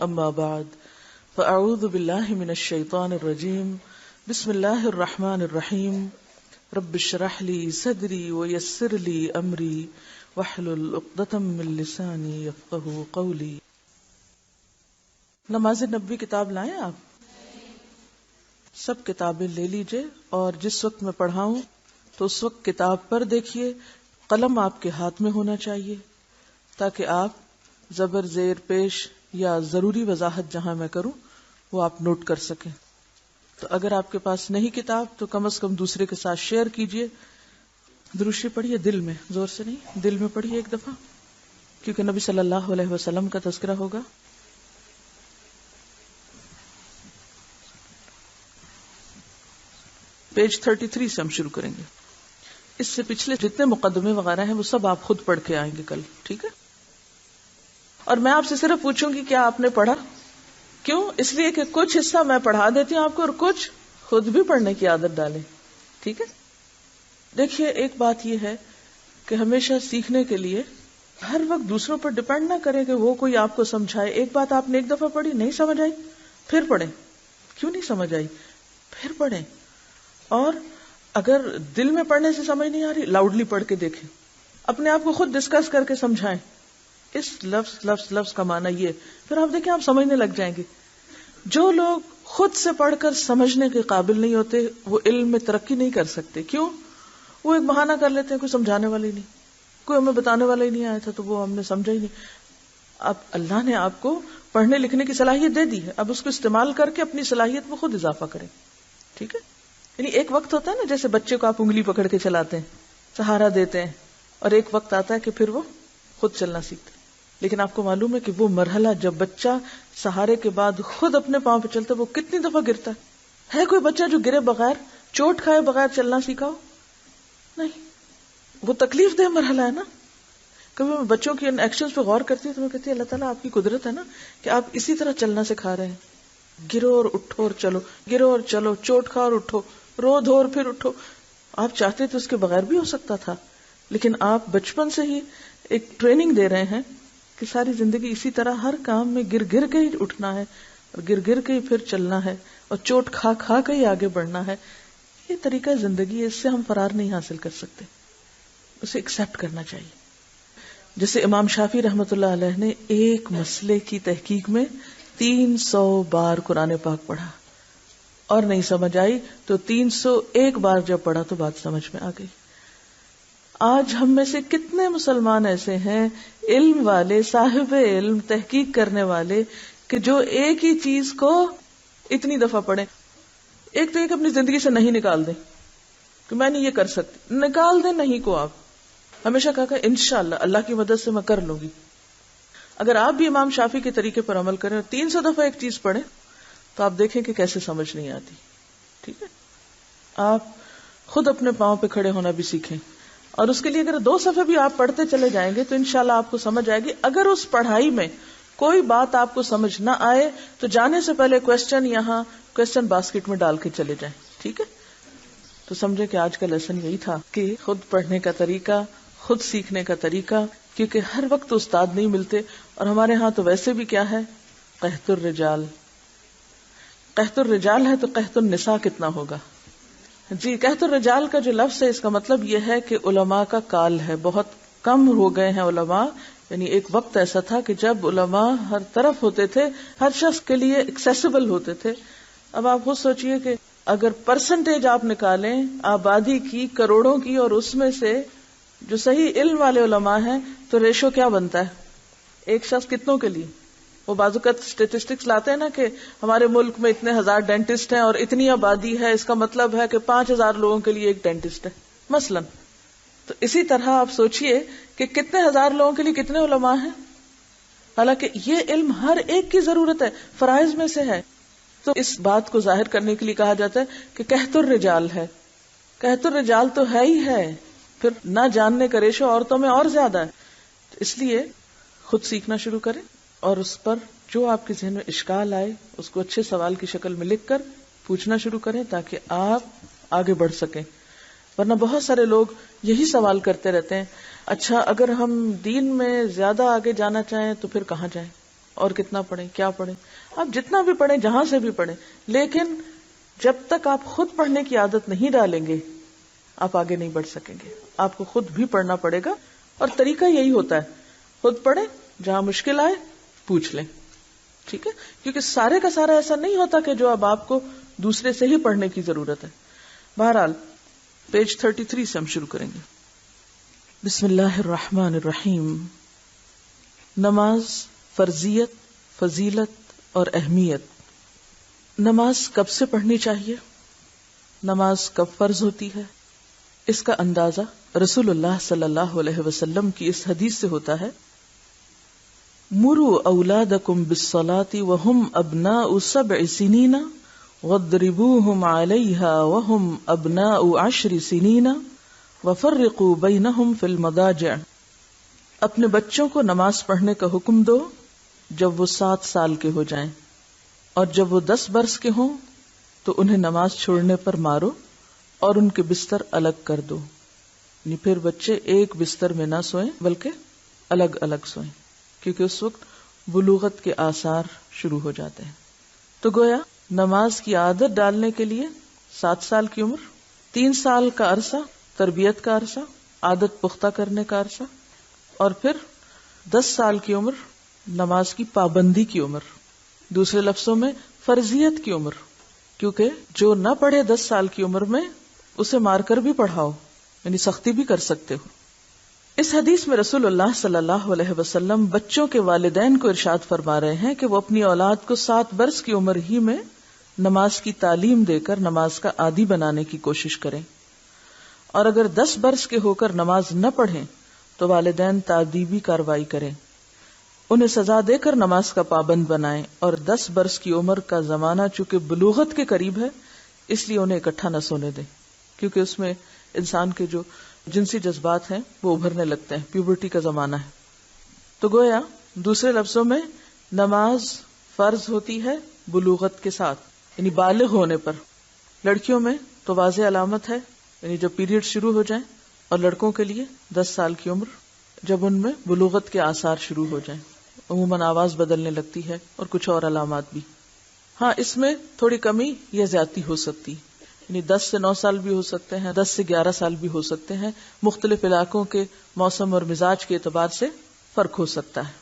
اما بعد فاعوذ باللہ من الشیطان الرجیم بسم اللہ الرحمن الرحیم رب اشرح لی صدری ویسر لی امری واحلل عقدۃ من لسانی یفقہوا قولی. نماز نبوی کتاب لائیں آپ؟ سب کتابیں لے لیجئے اور جس وقت میں پڑھاؤں تو اس وقت کتاب پر دیکھیے، قلم آپ کے ہاتھ میں ہونا چاہیے تاکہ آپ زبر زیر پیش یا ضروری وضاحت جہاں میں کروں وہ آپ نوٹ کر سکیں. تو اگر آپ کے پاس نہیں کتاب تو کم از کم دوسرے کے ساتھ شیئر کیجئے. دروشی پڑھیے دل میں، زور سے نہیں، دل میں پڑھیے ایک دفعہ، کیونکہ نبی صلی اللہ علیہ وسلم کا تذکرہ ہوگا. پیج 33 سے ہم شروع کریں گے. اس سے پچھلے جتنے مقدمے وغیرہ ہیں وہ سب آپ خود پڑھ کے آئیں گے کل، ٹھیک ہے؟ اور میں آپ سے صرف پوچھوں گی کیا آپ نے پڑھا؟ کیوں؟ اس لیے کہ کچھ حصہ میں پڑھا دیتی ہوں آپ کو اور کچھ خود بھی پڑھنے کی عادت ڈالیں، ٹھیک ہے؟ دیکھیے ایک بات یہ ہے کہ ہمیشہ سیکھنے کے لیے ہر وقت دوسروں پر ڈیپینڈ نہ کریں کہ وہ کوئی آپ کو سمجھائے. ایک بات آپ نے ایک دفعہ پڑھی، نہیں سمجھ آئی، پھر پڑھیں. کیوں نہیں سمجھ آئی؟ پھر پڑھیں. اور اگر دل میں پڑھنے سے سمجھ نہیں آ رہی، لاؤڈلی پڑھ کے دیکھیں، اپنے آپ کو خود ڈسکس کر کے سمجھائیں اس لفظ کا معنی یہ، پھر آپ دیکھیں آپ سمجھنے لگ جائیں گے. جو لوگ خود سے پڑھ کر سمجھنے کے قابل نہیں ہوتے وہ علم میں ترقی نہیں کر سکتے. کیوں؟ وہ ایک بہانہ کر لیتے ہیں، کوئی سمجھانے والا ہی نہیں، کوئی ہمیں بتانے والا ہی نہیں آیا تھا تو وہ ہم نے سمجھا ہی نہیں. اب اللہ نے آپ کو پڑھنے لکھنے کی صلاحیت دے دی ہے، اب اس کو استعمال کر کے اپنی صلاحیت میں خود اضافہ کریں، ٹھیک ہے؟ یعنی ایک وقت ہوتا ہے نا جیسے بچے کو آپ انگلی پکڑ کے چلاتے ہیں، سہارا دیتے ہیں، اور ایک وقت آتا ہے کہ پھر وہ خود چلنا سیکھتے ہیں. لیکن آپ کو معلوم ہے کہ وہ مرحلہ جب بچہ سہارے کے بعد خود اپنے پاؤں پہ چلتا ہے وہ کتنی دفعہ گرتا ہے کوئی بچہ جو گرے بغیر، چوٹ کھائے بغیر چلنا سیکھا ہو؟ نہیں. وہ تکلیف دہ مرحلہ ہے نا. کبھی میں بچوں کی ان ایکشنز پہ غور کرتی ہوں تو میں کہتی ہوں اللہ تعالیٰ آپ کی قدرت ہے نا کہ آپ اسی طرح چلنا سکھا رہے ہیں. گرو اور اٹھو اور چلو، گرو اور چلو، چوٹ کھا اور اٹھو، رو دھو اور پھر اٹھو. آپ چاہتے تو اس کے بغیر بھی ہو سکتا تھا، لیکن آپ بچپن سے ہی ایک ٹریننگ دے رہے ہیں کہ ساری زندگی اسی طرح ہر کام میں گر گر کے ہی اٹھنا ہے اور گر گر کے ہی پھر چلنا ہے اور چوٹ کھا کھا کے ہی آگے بڑھنا ہے. یہ طریقہ زندگی ہے، اس سے ہم فرار نہیں حاصل کر سکتے، اسے ایکسپٹ کرنا چاہیے. جیسے امام شافعی رحمۃ اللہ علیہ نے ایک مسئلے کی تحقیق میں 300 بار قرآن پاک پڑھا اور نہیں سمجھ آئی تو 301 بار جب پڑھا تو بات سمجھ میں آ گئی. آج ہم میں سے کتنے مسلمان ایسے ہیں، علم والے، صاحب علم، تحقیق کرنے والے، کہ جو ایک ہی چیز کو اتنی دفعہ پڑھیں. ایک تو ایک اپنی زندگی سے نہیں نکال دیں کہ میں نہیں یہ کر سکتی، نکال دیں نہیں کو. آپ ہمیشہ کہا کہ انشاءاللہ اللہ کی مدد سے میں کر لوں گی. اگر آپ بھی امام شافعی کے طریقے پر عمل کریں اور 300 دفعہ ایک چیز پڑھیں تو آپ دیکھیں کہ کیسے سمجھ نہیں آتی. ٹھیک ہے؟ آپ خود اپنے پاؤں پہ کھڑے ہونا بھی سیکھیں، اور اس کے لیے اگر 2 صفحے بھی آپ پڑھتے چلے جائیں گے تو انشاءاللہ آپ کو سمجھ آئے گی. اگر اس پڑھائی میں کوئی بات آپ کو سمجھ نہ آئے تو جانے سے پہلے کوسچن یہاں کوسچن باسکٹ میں ڈال کے چلے جائیں، ٹھیک ہے؟ تو سمجھے کہ آج کا لیسن یہی تھا کہ خود پڑھنے کا طریقہ، خود سیکھنے کا طریقہ، کیونکہ ہر وقت استاد نہیں ملتے. اور ہمارے ہاں تو ویسے بھی کیا ہے، قحط الرجال. قحط الرجال ہے تو قحط النساء کتنا ہوگا؟ جی، قحط الرجال کا جو لفظ ہے اس کا مطلب یہ ہے کہ علماء کا کال ہے، بہت کم ہو گئے ہیں علماء. یعنی ایک وقت ایسا تھا کہ جب علماء ہر طرف ہوتے تھے، ہر شخص کے لیے ایکسیسیبل ہوتے تھے. اب آپ خود سوچئے کہ اگر پرسنٹیج آپ نکالیں آبادی کی، کروڑوں کی، اور اس میں سے جو صحیح علم والے علماء ہیں تو ریشو کیا بنتا ہے؟ ایک شخص کتنوں کے لیے؟ وہ بعض اوقات اسٹیٹسٹکس لاتے ہیں نا کہ ہمارے ملک میں اتنے 1000 ڈینٹسٹ ہیں اور اتنی آبادی ہے، اس کا مطلب ہے کہ 5000 لوگوں کے لیے ایک ڈینٹسٹ ہے مثلا. تو اسی طرح آپ سوچئے کہ کتنے ہزار لوگوں کے لیے کتنے علماء ہیں، حالانکہ یہ علم ہر ایک کی ضرورت ہے، فرائض میں سے ہے. تو اس بات کو ظاہر کرنے کے لیے کہا جاتا ہے کہ قحط الرجال ہے. قحط الرجال تو ہے ہی ہے، پھر نہ جاننے کا ریشو عورتوں میں اور زیادہ ہے. تو اس لیے خود سیکھنا شروع کریں اور اس پر جو آپ کے ذہن میں اشکال آئے اس کو اچھے سوال کی شکل میں لکھ کر پوچھنا شروع کریں تاکہ آپ آگے بڑھ سکیں. ورنہ بہت سارے لوگ یہی سوال کرتے رہتے ہیں، اچھا اگر ہم دین میں زیادہ آگے جانا چاہیں تو پھر کہاں جائیں؟ اور کتنا پڑھیں، کیا پڑھیں. آپ جتنا بھی پڑھیں، جہاں سے بھی پڑھیں، لیکن جب تک آپ خود پڑھنے کی عادت نہیں ڈالیں گے آپ آگے نہیں بڑھ سکیں گے. آپ کو خود بھی پڑھنا پڑے گا، اور طریقہ یہی ہوتا ہے، خود پڑھیں، جہاں مشکل آئے پوچھ لیں. ٹھیک ہے، کیونکہ سارے کا سارا ایسا نہیں ہوتا کہ جو اب آپ کو دوسرے سے ہی پڑھنے کی ضرورت ہے. بہرحال پیج 33 سے ہم شروع کریں گے. بسم اللہ الرحمن الرحیم. نماز، فرضیت، فضیلت اور اہمیت. نماز کب سے پڑھنی چاہیے؟ نماز کب فرض ہوتی ہے؟ اس کا اندازہ رسول اللہ صلی اللہ علیہ وسلم کی اس حدیث سے ہوتا ہے: مروا اولادکم بالصلاۃ وهم ابناء 7 سنین واضربوهم علیہا وهم ابناء 10 سنین وفرقوا بینہم فی المضاجع. اپنے بچوں کو نماز پڑھنے کا حکم دو جب وہ 7 سال کے ہو جائیں، اور جب وہ 10 برس کے ہوں تو انہیں نماز چھوڑنے پر مارو اور ان کے بستر الگ کر دو. یعنی پھر بچے ایک بستر میں نہ سوئیں بلکہ الگ الگ سوئیں، کیونکہ اس وقت بلوغت کے آثار شروع ہو جاتے ہیں. تو گویا نماز کی عادت ڈالنے کے لیے 7 سال کی عمر، 3 سال کا عرصہ تربیت کا عرصہ، عادت پختہ کرنے کا عرصہ، اور پھر 10 سال کی عمر نماز کی پابندی کی عمر. دوسرے لفظوں میں فرضیت کی عمر، کیونکہ جو نہ پڑھے 10 سال کی عمر میں اسے مار کر بھی پڑھاؤ، یعنی سختی بھی کر سکتے ہو. اس حدیث میں رسول اللہ صلی اللہ علیہ وسلم بچوں کے والدین کو ارشاد فرما رہے ہیں کہ وہ اپنی اولاد کو 7 برس کی عمر ہی میں نماز کی تعلیم دے کر نماز کا عادی بنانے کی کوشش کریں، اور اگر 10 برس کے ہو کر نماز نہ پڑھیں تو والدین تادیبی کارروائی کریں، انہیں سزا دے کر نماز کا پابند بنائیں. اور 10 برس کی عمر کا زمانہ چونکہ بلوغت کے قریب ہے اس لیے انہیں اکٹھا نہ سونے دیں، کیونکہ اس میں انسان کے جو جنسی جذبات ہیں وہ ابھرنے لگتے ہیں، پیوبرٹی کا زمانہ ہے. تو گویا دوسرے لفظوں میں نماز فرض ہوتی ہے بلوغت کے ساتھ، یعنی بالغ ہونے پر. لڑکیوں میں تو واضح علامت ہے، یعنی جب پیریڈ شروع ہو جائیں، اور لڑکوں کے لیے 10 سال کی عمر جب ان میں بلوغت کے آثار شروع ہو جائیں. عموماً آواز بدلنے لگتی ہے اور کچھ اور علامات بھی. ہاں اس میں تھوڑی کمی یا زیادتی ہو سکتی، یعنی 10 سے 9 سال بھی ہو سکتے ہیں، 10 سے 11 سال بھی ہو سکتے ہیں. مختلف علاقوں کے موسم اور مزاج کے اعتبار سے فرق ہو سکتا ہے.